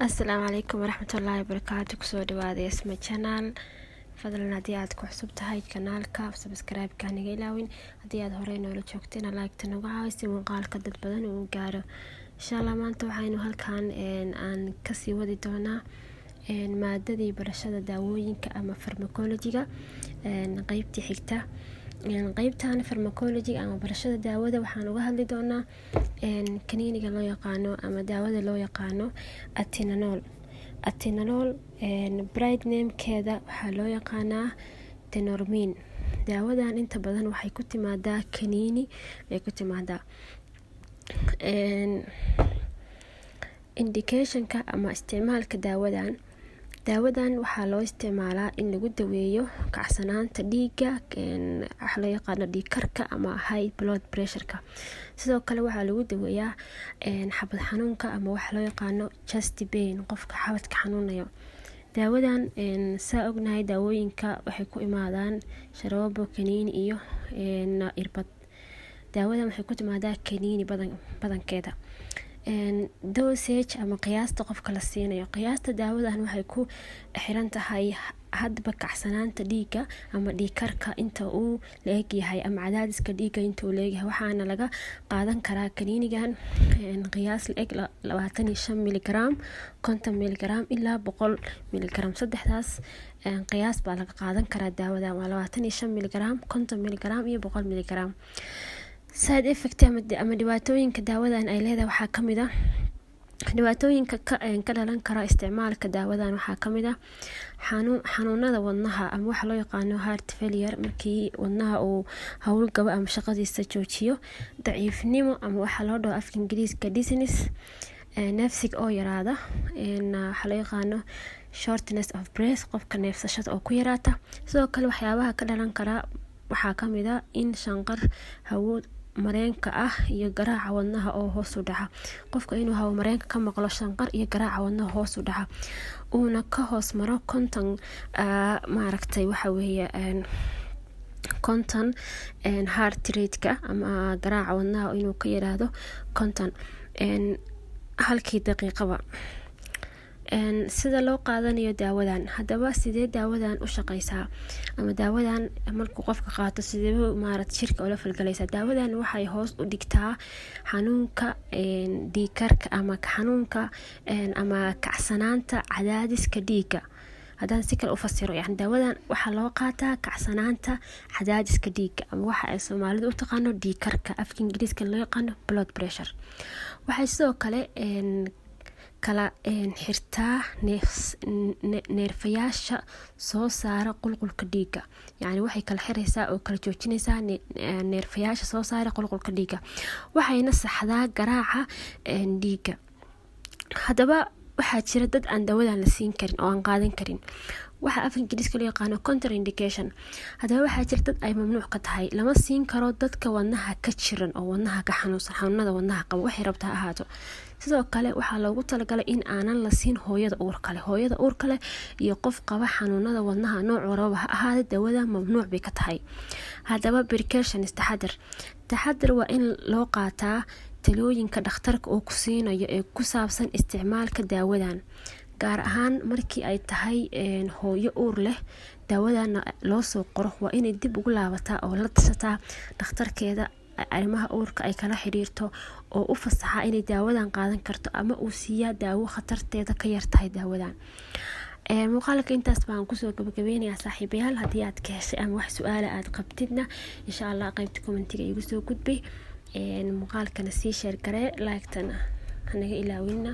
السلام عليكم ورحمة الله وبركاته. كسو دواادي اسم channel فضلنا هدي aad ku xusub tahay kanaalka subscribe ka niga ilaawin hadii aad horey noola joogteen like tan ugu caawisi muuqaalka dad badan uu gaaro insha Allah maanta waxaynu halkaan aan ka sii wadi doonaa maadadii barashada daawooyinka ama pharmacology-ga qaybtii xigta qaybtan pharmacology ama barashada daawada waxaan uga hadli doonaa kaniiniga loo yaqaano ama daawada loo yaqaano atenolol brand name-keeda waxaa loo yaqaanaa tenormin. daawadan inta badan waxay ku timaadaa kaniini ay ku timaadaa indication-ka ama isticmaalka daawadan waxaa loo isticmaalaa in lagu daweeyo kacsanaanta dhiigga waxa loo yaqaano dhiig karka ama high blood pressure-ka. sidoo kale waxaa lagu daweeyaa xabad xanuunka ama waxa loo yaqaano chest pain qofka xabadka xanuunayo. daawadan saa ognahay daawooyinka waxay ku imaadaan sharoobo kaniini iyo irbad. daawadan waxay ku timaadaa kaniini badankeeda dosage ama qiyaasta qofka la siinayo. qiyaasta daawadan waxay ku xiran tahay hadba kacsanaanta dhiigga ama dhiig karka inta uu leeg yahay ama cadaadiska dhiigga inta uu leeyahay. waxaana laga qaadan karaa kaniinigan qiyaas leeg 25 mg 50 mg ilaa 100 mg. saddexdaas qiyaas baa laga qaadan karaa daawadan waa 25 mg 50 mg iyo 100 mg. side effect ama dhibaatooyinka daawadan ay leedahay waxaa kamid ah dhibaatooyinka ka dhalan kara isticmaalka daawadan waxaa kamid ah xanuunada wadnaha ama waxa loo yaqaano heart failure markii wadnaha uu hawl gabo ama shaqadiisa joojiyo, daciifnimo ama waxa loo dhaho afka ingiriiska dizziness, neefsiga oo yaraada, waxa loo yaqaano shortness of breath qofka neefsashada oo ku yaraata. sidoo kale waxyaabaha ka dhalan kara waxaa kamid ah in shanqar hawo mareenka ah iyo garaaca wadnaha oo hoos u dhaca. qofka inuu hawo mareenka ka maqlo shanqar iyo garaaca wadnaha hoos u dhaca uuna ka hoos maro konton maaragtay waxa weeye konton heart rate-ka ama garaaca wadnaha inuu ka yiraahdo konton halkii daqiiqaba. sida loo qaadanayo daawadan haddaba sidee daawadan u shaqeysaa ama daawadan markuu qofka qaato sidee shirka ula falgalaysaa. daawadan waxay hoos u dhigtaa xanuunka dhiig karka ama xanuunka ama kacsanaanta cadaadiska dhiigga. haddaan si kale u fasiro daawadan waxaa loo qaataa kacsanaanta cadaadiska dhiigga ama waxa ay Soomaalidu u taqaano dhiig karka afka Ingiriiska loo yaqaano blood pressure. waxay sidoo kale kala xirtaa neerfayaasha soo saara qulqulka dhiigga. waxay kala xiraysaa oo kala joojinaysaa neerfayaasha soo saara qulqulka dhiigga waxayna saxdaa garaaca dhiigga. haddaba waxaa jira dad aan daawadan la siin karin oo aan qaadan karin waxa afka Ingiriiska loo yaqaano contraindication. haddaba waxaa jira dad ay mamnuuc ka tahay lama siin karo dadka wadnaha ka jiran oo wadnaha ka xanuunsan xanuunada wadnaha qaba waxay rabtaa ahaato. sidoo kale waxaa loogu talagalay in aanan la siin hooyada uurka leh iyo qof qaba xanuunada wadnaha nooc walba ha ahaado daawada mamnuuc bay ka tahay. haddaba precautions taxadar waa in loo qaataa talooyinka dhakhtarka oo ku siinayo ee ku saabsan isticmaalka daawadan gaar ahaan markii ay tahay hooyo uur leh. daawadana loo soo qoro waa inay dib ugu laabataa oo la tashataa dhakhtarkeeda arrimaha uurka ay kala xiriirto oo u fasaxa inay daawadan qaadan karto ama uu siiyaa daawo khatarteeda ka yar tahay daawadan. muuqaalka intaas baan kusoo gabagabeynayaa saaxiibayaal. haddii aad ka heshay ama wax su-aala aad qabtidna insha Allah qaybta commentiga igu soo gudbay. muuqaalkana sii share garee like-tana hanaga ilaawina.